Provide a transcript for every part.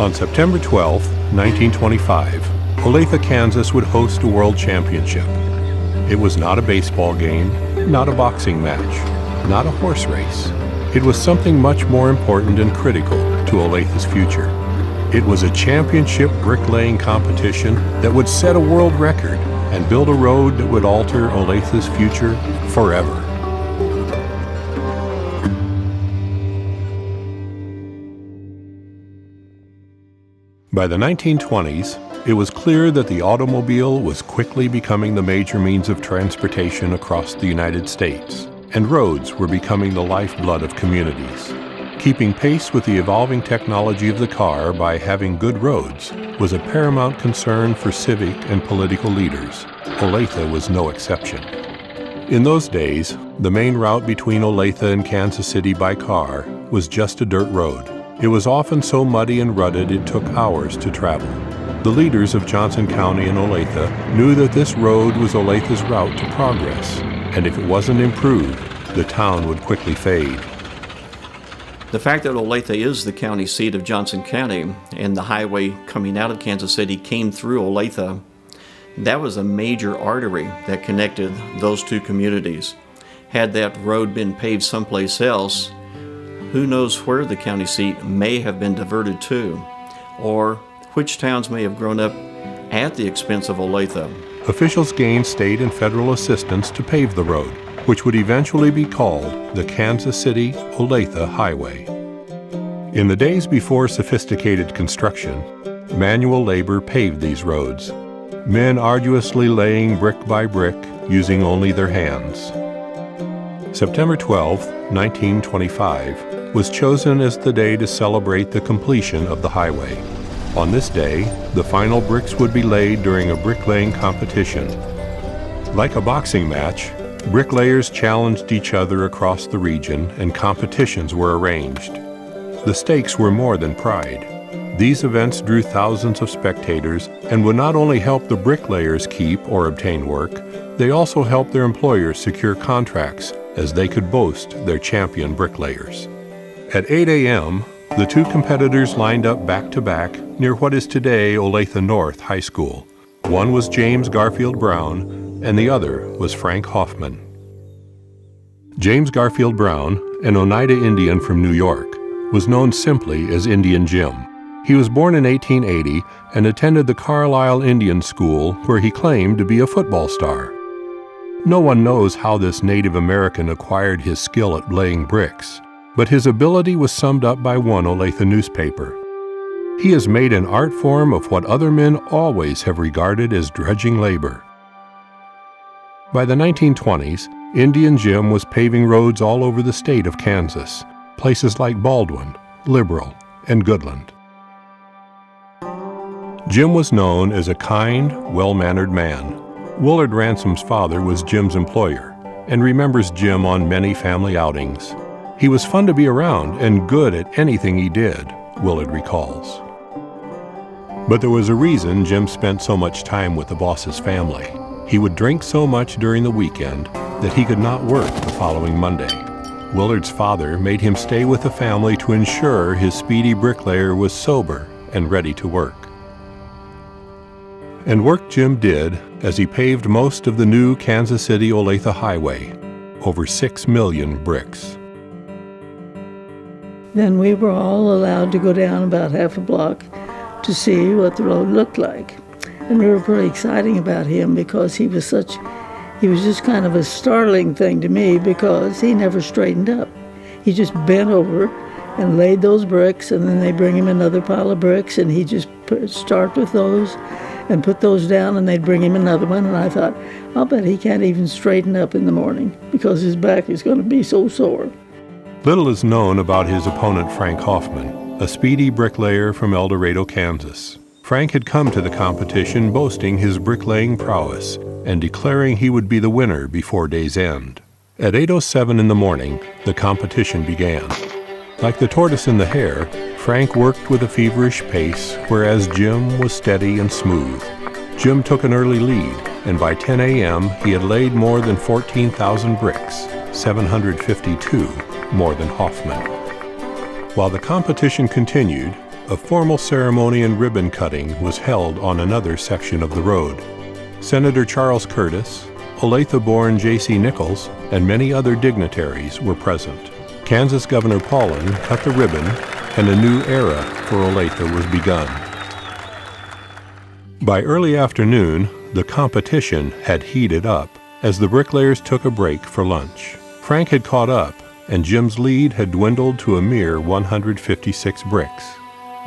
On September 12, 1925, Olathe, Kansas would host a world championship. It was not a baseball game, not a boxing match, not a horse race. It was something much more important and critical to Olathe's future. It was a championship bricklaying competition that would set a world record and build a road that would alter Olathe's future forever. By the 1920s, it was clear that the automobile was quickly becoming the major means of transportation across the United States, and roads were becoming the lifeblood of communities. Keeping pace with the evolving technology of the car by having good roads was a paramount concern for civic and political leaders. Olathe was no exception. In those days, the main route between Olathe and Kansas City by car was just a dirt road. It was often so muddy and rutted it took hours to travel. The leaders of Johnson County and Olathe knew that this road was Olathe's route to progress, and if it wasn't improved, the town would quickly fade. The fact that Olathe is the county seat of Johnson County and the highway coming out of Kansas City came through Olathe, that was a major artery that connected those two communities. Had that road been paved someplace else, who knows where the county seat may have been diverted to, or which towns may have grown up at the expense of Olathe. Officials gained state and federal assistance to pave the road, which would eventually be called the Kansas City-Olathe Highway. In the days before sophisticated construction, manual labor paved these roads, men arduously laying brick by brick using only their hands. September 12, 1925, was chosen as the day to celebrate the completion of the highway. On this day, the final bricks would be laid during a bricklaying competition. Like a boxing match, bricklayers challenged each other across the region and competitions were arranged. The stakes were more than pride. These events drew thousands of spectators and would not only help the bricklayers keep or obtain work, they also helped their employers secure contracts as they could boast their champion bricklayers. At 8 a.m., the two competitors lined up back-to-back near what is today Olathe North High School. One was James Garfield Brown, and the other was Frank Hoffman. James Garfield Brown, an Oneida Indian from New York, was known simply as Indian Jim. He was born in 1880 and attended the Carlisle Indian School, where he claimed to be a football star. No one knows how this Native American acquired his skill at laying bricks, but his ability was summed up by one Olathe newspaper. He has made an art form of what other men always have regarded as drudging labor. By the 1920s, Indian Jim was paving roads all over the state of Kansas, places like Baldwin, Liberal, and Goodland. Jim was known as a kind, well-mannered man. Willard Ransom's father was Jim's employer and remembers Jim on many family outings. He was fun to be around and good at anything he did, Willard recalls. But there was a reason Jim spent so much time with the boss's family. He would drink so much during the weekend that he could not work the following Monday. Willard's father made him stay with the family to ensure his speedy bricklayer was sober and ready to work. And work Jim did as he paved most of the new Kansas City-Olathe Highway, over 6 million bricks. Then we were all allowed to go down about half a block to see what the road looked like. And we were pretty exciting about him because he was just kind of a startling thing to me because he never straightened up. He just bent over and laid those bricks, and then they bring him another pile of bricks, and he just start with those and put those down, and they'd bring him another one. And I thought, I'll bet he can't even straighten up in the morning because his back is going to be so sore. Little is known about his opponent Frank Hoffman, a speedy bricklayer from El Dorado, Kansas. Frank had come to the competition boasting his bricklaying prowess and declaring he would be the winner before day's end. At 8:07 in the morning, the competition began. Like the tortoise and the hare, Frank worked with a feverish pace, whereas Jim was steady and smooth. Jim took an early lead, and by 10 a.m. he had laid more than 14,000 bricks, 752 more than Hoffman. While the competition continued, a formal ceremony and ribbon cutting was held on another section of the road. Senator Charles Curtis, Olathe-born J.C. Nichols, and many other dignitaries were present. Kansas Governor Paulin cut the ribbon, and a new era for Olathe was begun. By early afternoon, the competition had heated up as the bricklayers took a break for lunch. Frank had caught up, and Jim's lead had dwindled to a mere 156 bricks.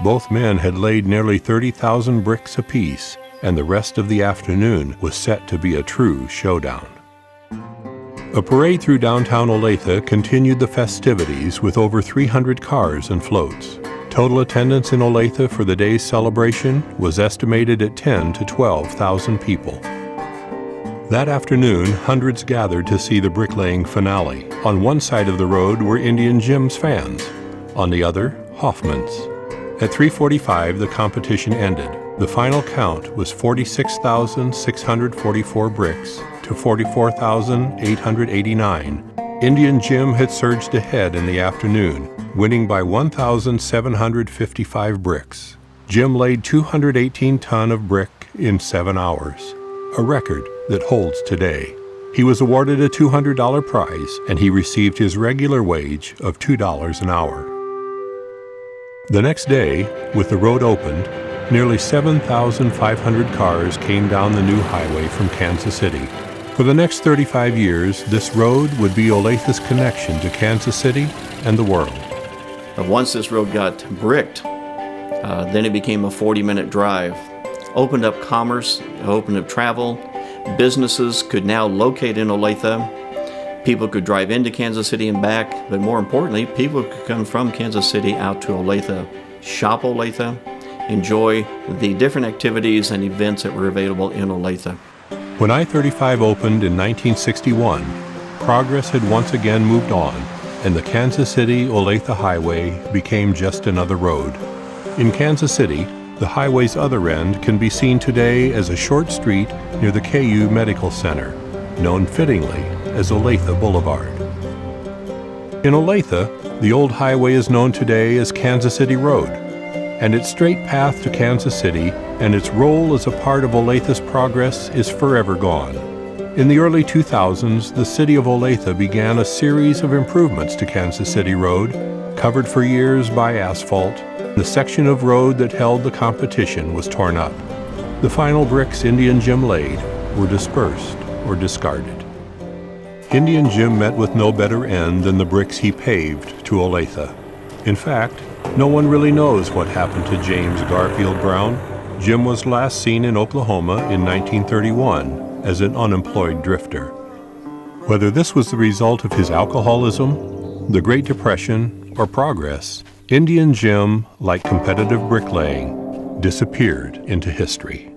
Both men had laid nearly 30,000 bricks apiece, and the rest of the afternoon was set to be a true showdown. A parade through downtown Olathe continued the festivities with over 300 cars and floats. Total attendance in Olathe for the day's celebration was estimated at 10,000 to 12,000 people. That afternoon, hundreds gathered to see the bricklaying finale. On one side of the road were Indian Jim's fans, on the other, Hoffman's. At 3:45, the competition ended. The final count was 46,644 bricks to 44,889. Indian Jim had surged ahead in the afternoon, winning by 1,755 bricks. Jim laid 218 ton of brick in 7 hours, a record that holds today. He was awarded a $200 prize, and he received his regular wage of $2 an hour. The next day, with the road opened, nearly 7,500 cars came down the new highway from Kansas City. For the next 35 years, this road would be Olathe's connection to Kansas City and the world. But once this road got bricked, then it became a 40-minute drive. Opened up commerce, opened up travel. Businesses could now locate in Olathe. People could drive into Kansas City and back, but more importantly, people could come from Kansas City out to Olathe, shop Olathe, enjoy the different activities and events that were available in Olathe. When I-35 opened in 1961, progress had once again moved on, and the Kansas City-Olathe Highway became just another road. In Kansas City, the highway's other end can be seen today as a short street near the KU Medical Center, known fittingly as Olathe Boulevard. In Olathe, the old highway is known today as Kansas City Road, and its straight path to Kansas City and its role as a part of Olathe's progress is forever gone. In the early 2000s, the city of Olathe began a series of improvements to Kansas City Road, covered for years by asphalt. The section of road that held the competition was torn up. The final bricks Indian Jim laid were dispersed or discarded. Indian Jim met with no better end than the bricks he paved to Olathe. In fact, no one really knows what happened to James Garfield Brown. Jim was last seen in Oklahoma in 1931 as an unemployed drifter. Whether this was the result of his alcoholism, the Great Depression, or progress, Indian Jim, like competitive bricklaying, disappeared into history.